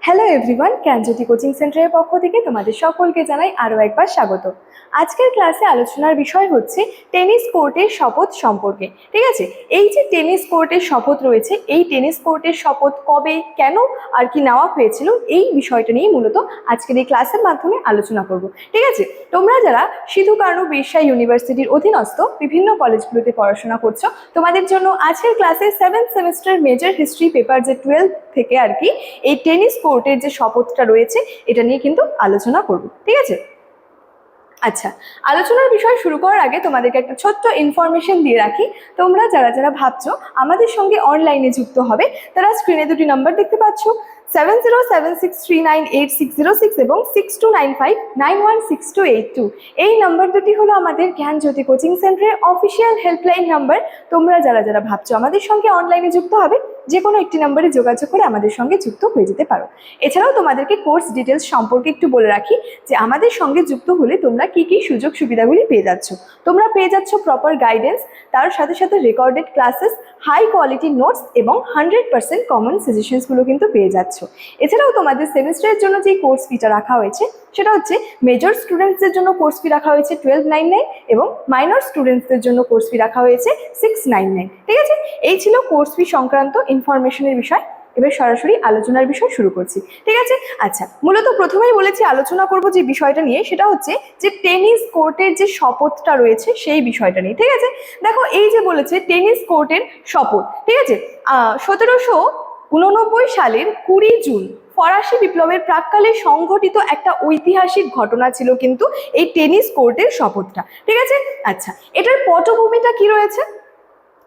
Hello everyone, জ্ঞানজ্যোতি coaching সেন্টারের পক্ষ থেকে তোমাদের সকলকে জানাই আরও একবার স্বাগত। আজকের ক্লাসে আলোচনার বিষয় হচ্ছে টেনিস কোর্টের শপথ সম্পর্কে। ঠিক আছে, এই যে টেনিস কোর্টের শপথ রয়েছে, এই টেনিস কোর্টের শপথ কবে, কেন আর কি নেওয়া হয়েছিল, এই বিষয়টা নিয়ে মূলত আজকের এই ক্লাসের মাধ্যমে আলোচনা করব। ঠিক আছে, তোমরা যারা সিধু কানু বিরসা ইউনিভার্সিটির অধীনস্থ বিভিন্ন কলেজগুলোতে পড়াশোনা করছো, তোমাদের জন্য আজকের ক্লাসে 7th semester major history paper যে 12 থেকে আর কি এই টেনিস কোর্টের যে শপথটা রয়েছে এটা নিয়ে কিন্তু আলোচনা করব। ঠিক আছে, আচ্ছা, আলোচনার বিষয় শুরু করার আগে তোমাদেরকে একটা ছোট্ট ইনফরমেশন দিয়ে রাখি। তোমরা যারা যারা ভাবছো আমাদের সঙ্গে অনলাইনে যুক্ত হবে, তারা স্ক্রিনে দুটি নাম্বার দেখতে পাচ্ছ, 7076398606 এবং 6295916282। এই নাম্বার দুটি হলো আমাদের জ্ঞানজ্যোতি কোচিং সেন্টারের অফিসিয়াল হেল্পলাইন নাম্বার। তোমরা যারা যারা ভাবছো আমাদের সঙ্গে অনলাইনে যুক্ত হবে, যে কোনো একটি নাম্বারে যোগাযোগ করে আমাদের সঙ্গে যুক্ত হয়ে যেতে পারো। এছাড়াও তোমাদেরকে কোর্স ডিটেলস সম্পর্কে একটু বলে রাখি যে আমাদের সঙ্গে যুক্ত হলে তোমরা কি কি সুযোগ সুবিধাগুলি পেয়ে যাচ্ছ। তোমরা পেয়ে যাচ্ছ প্রপার গাইডেন্স, তার সাথে সাথে recorded classes, high quality notes এবং 100% কমন সাজেশনসগুলো কিন্তু পেয়ে যাচ্ছ। এছাড়াও তোমাদের সেমিস্টারের জন্য যে কোর্স ফিটা রাখা হয়েছে সেটা হচ্ছে মেজর স্টুডেন্টসদের জন্য কোর্স ফি রাখা হয়েছে 1299 এবং মাইনর স্টুডেন্টসদের জন্য কোর্স ফি রাখা হয়েছে 699। ঠিক আছে, এই ছিল কোর্স ফি সংক্রান্ত ইনফরমেশনের বিষয়। এবার সরাসরি আলোচনার বিষয় শুরু করছি। ঠিক আছে, আচ্ছা, মূলত প্রথমেই বলেছি আলোচনা করব যে বিষয়টা নিয়ে, সেটা হচ্ছে যে টেনিস কোর্টের যে শপথটা রয়েছে সেই বিষয়টা নিয়ে। ঠিক আছে, দেখো এই যে বলেছে টেনিস কোর্টের শপথ। ঠিক আছে, 1789 সালের 20 জুন ফরাসি বিপ্লবের প্রাক্কালে সংঘটিত একটা ঐতিহাসিক ঘটনা ছিল কিন্তু এই টেনিস কোর্টের শপথটা। ঠিক আছে, আচ্ছা, এটার পটভূমিটা কি রয়েছে,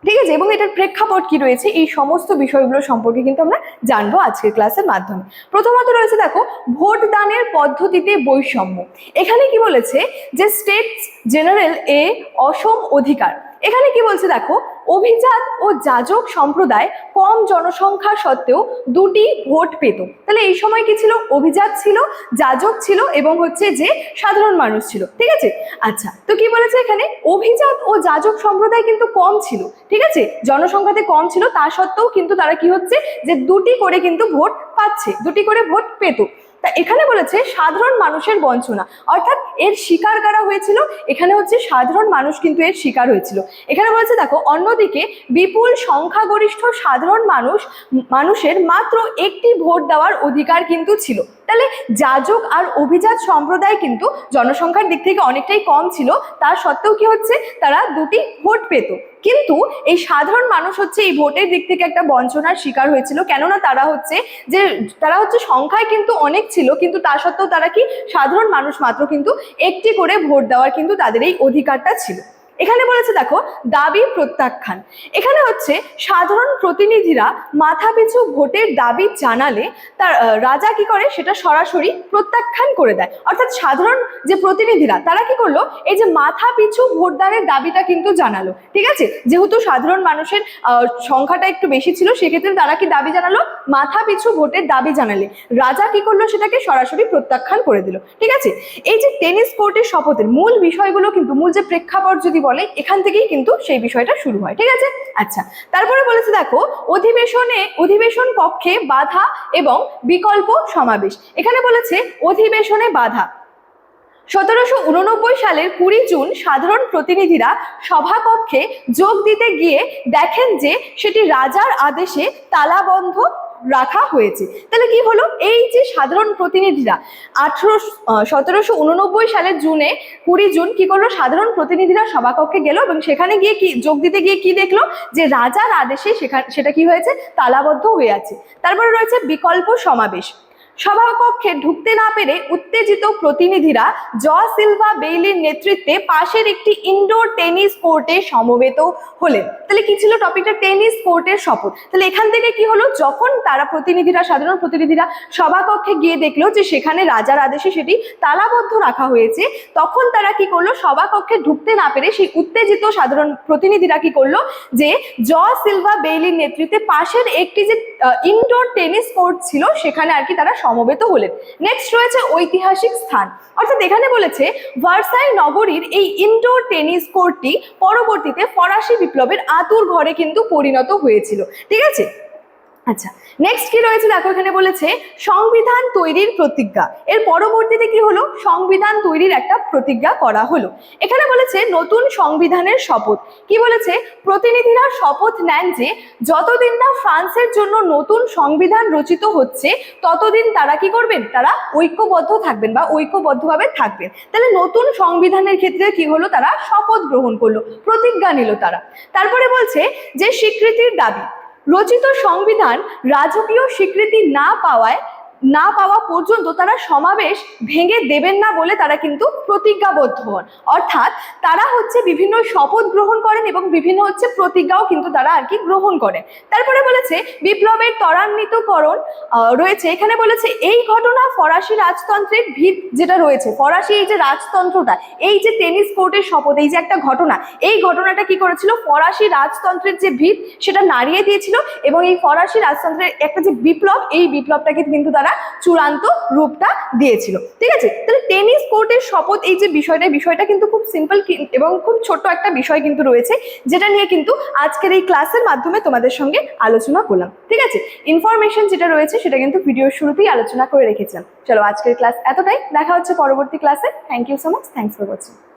ঠিক আছে, এবং এটার প্রেক্ষাপট কি রয়েছে, এই সমস্ত বিষয়গুলো সম্পর্কে কিন্তু আমরা জানবো আজকের ক্লাসের মাধ্যমে। প্রথমত রয়েছে দেখো ভোট দানের পদ্ধতিতে বৈষম্য। এখানে কি বলেছে যে স্টেটস জেনারেল এ অসম অধিকার। এখানে কি বলছে দেখো, অভিজাত ও যাজক সম্প্রদায় কম জনসংখ্যা সত্ত্বেও দুটি ভোট পেত। তাহলে এই সময় কি ছিল, অভিজাত ছিল, যাজক ছিল এবং হচ্ছে যে সাধারণ মানুষ ছিল। ঠিক আছে, আচ্ছা, তো কি বলেছে এখানে, অভিজাত ও যাজক সম্প্রদায় কিন্তু কম ছিল। ঠিক আছে, জনসংখ্যাতে কম ছিল, তা সত্ত্বেও কিন্তু তারা কি হচ্ছে যে দুটি করে কিন্তু ভোট পাচ্ছে, দুটি করে ভোট পেত। তা এখানে বলেছে সাধারণ মানুষের বঞ্চনা, অর্থাৎ এর শিকার কারা হয়েছিল, এখানে হচ্ছে সাধারণ মানুষ কিন্তু এর শিকার হয়েছিল। এখানে বলেছে দেখো, অন্যদিকে বিপুল সংখ্যাগরিষ্ঠ সাধারণ মানুষের মাত্র একটি ভোট দেওয়ার অধিকার কিন্তু ছিল। তাহলে যাজক আর অভিজাত সম্প্রদায় কিন্তু জনসংখ্যার দিক থেকে অনেকটাই কম ছিল, তা সত্ত্বেও কি হচ্ছে, তারা দুটি ভোট পেত। কিন্তু এই সাধারণ মানুষ হচ্ছে এই ভোটের দিক থেকে একটা বঞ্চনার শিকার হয়েছিল, কেননা তারা হচ্ছে সংখ্যায় কিন্তু অনেক ছিল, কিন্তু তা সত্ত্বেও তারা কি, সাধারণ মানুষ মাত্র কিন্তু একটি করে ভোট দেওয়ার কিন্তু তাদের এই অধিকারটা ছিল। এখানে বলেছে দেখো দাবি প্রত্যাখ্যান। এখানে হচ্ছে সাধারণ প্রতিনিধিরা মাথাপিছু ভোটের দাবি জানালে তার রাজা কি করে, সেটা সরাসরি প্রত্যাখ্যান করে দেয়। অর্থাৎ সাধারণ যে প্রতিনিধিরা তারা কি করলো, এই যে মাথাপিছু ভোটদানের দাবিটা কিন্তু জানালো। ঠিক আছে, যেহেতু সাধারণ মানুষের সংখ্যাটা একটু বেশি ছিল, সেক্ষেত্রে তারা কি দাবি জানালো, মাথাপিছু ভোটের দাবি জানালে রাজা কি করলো, সেটাকে সরাসরি প্রত্যাখ্যান করে দিল। ঠিক আছে, এই যে টেনিস কোর্টের শপথের মূল বিষয়গুলো কিন্তু, মূল যে প্রেক্ষাপট যদি বলে, এখান থেকেই কিন্তু সেই বিষয়টা শুরু হয়। ঠিক আছে, আচ্ছা, তারপরে বলেছে দেখো অধিবেশন কক্ষে বাধা এবং বিকল্প সমাবেশ। এখানে বলেছে অধিবেশনে বাধা। 1789 সালের 20 জুন সাধারণ প্রতিনিধিরা সভাকক্ষে যোগ দিতে গিয়ে দেখেন যে সেটি রাজার আদেশে তালাবন্ধ রাখা হয়েছে। তাহলে কি হলো, এই যে সাধারণ প্রতিনিধিরা 1789 সালের 20 জুন কি করলো, সাধারণ প্রতিনিধিরা সভাকক্ষে গেল এবং সেখানে গিয়ে কি যোগ দিতে গিয়ে কি দেখলো, যে রাজার আদেশে সেটা কি হয়েছে, তালাবদ্ধ হয়ে আছে। তারপরে রয়েছে বিকল্প সমাবেশ। সভাকক্ষে ঢুকতে না পেরে উত্তেজিত প্রতিনিধিরা সিলভা বেইলির নেতৃত্বে পাশের একটি ইনডোর টেনিস কোর্টে সমবেত হলেন। তাহলে কি ছিল টপিকটা, টেনিস কোর্টের শপথ। তাহলে এখান থেকে কি হলো, যখন তারা সাধারণ প্রতিনিধিরা সভাকক্ষে গিয়ে দেখলো যে সেখানে রাজার আদেশে সেটি তালাবদ্ধ রাখা হয়েছে, তখন তারা কি করলো, সভাকক্ষে ঢুকতে না পেরে সেই উত্তেজিত সাধারণ প্রতিনিধিরা কি করলো, যে সিলভা বেইলির নেতৃত্বে পাশের একটি যে ইনডোর টেনিস কোর্ট ছিল সেখানে আর কি তারা সমবেত হলেন। নেক্সট রয়েছে ঐতিহাসিক স্থান, অর্থাৎ এখানে বলেছে ভার্সাই নগরীর এই ইনডোর টেনিস কোর্টটি পরবর্তীতে ফরাসি বিপ্লবের আতুর ঘরে কিন্তু পরিণত হয়েছিল। ঠিক আছে, আচ্ছা, নেক্সট কি রয়েছে দেখো, এখানে বলেছে সংবিধান তৈরির প্রতিজ্ঞা। এর পরবর্তীতে কি হলো, সংবিধান তৈরির একটা প্রতিজ্ঞা করা হলো। এখানে বলেছে নতুন সংবিধানের শপথ। কি বলেছে, প্রতিনিধিরা শপথ নেন যে যতদিন না ফ্রান্সের জন্য নতুন সংবিধান রচিত হচ্ছে ততদিন তারা কি করবেন, তারা ঐক্যবদ্ধ থাকবেন বা ঐক্যবদ্ধভাবে থাকবেন। তাহলে নতুন সংবিধানের ক্ষেত্রে কি হলো, তারা শপথ গ্রহণ করলো, প্রতিজ্ঞা নিল তারা। তারপরে বলছে যে স্বীকৃতির দাবি, রচিত সংবিধান রাজকীয় স্বীকৃতি না পাওয়া পর্যন্ত তারা সমাবেশ ভেঙে দেবেন না বলে তারা কিন্তু প্রতিজ্ঞাবদ্ধ হন। অর্থাৎ তারা হচ্ছে বিভিন্ন শপথ গ্রহণ করেন এবং বিভিন্ন হচ্ছে প্রতিজ্ঞাও কিন্তু তারা আর কি গ্রহণ করেন। তারপরে বলেছে বিপ্লবের ত্বরান্বিতকরণ রয়েছে। এখানে বলেছে এই ঘটনা ফরাসি রাজতন্ত্রের ভিত যেটা রয়েছে, ফরাসি এই যে রাজতন্ত্রটা, এই যে টেনিস কোর্টের শপথ, এই যে একটা ঘটনা, এই ঘটনাটা কি করেছিল, ফরাসি রাজতন্ত্রের যে ভিত সেটা নাড়িয়ে দিয়েছিল এবং এই ফরাসি রাজতন্ত্রের একটা যে বিপ্লব, এই বিপ্লবটাকে কিন্তু তারা চূড়ান্ত রূপটা দিয়েছিল। ঠিক আছে, তাহলে টেনিস কোর্টের শপথ এই যে বিষয়টা কিন্তু খুব সিম্পল এবং খুব ছোট একটা বিষয় কিন্তু রয়েছে, যেটা নিয়ে কিন্তু আজকের এই ক্লাসের মাধ্যমে তোমাদের সঙ্গে আলোচনা করলাম। ঠিক আছে, ইনফরমেশন যেটা রয়েছে সেটা কিন্তু ভিডিওর শুরুতেই আলোচনা করে রেখেছিলাম। চলো আজকের ক্লাস এতটাই, দেখা হচ্ছে পরবর্তী ক্লাসে। Thank you so much, thanks for watching.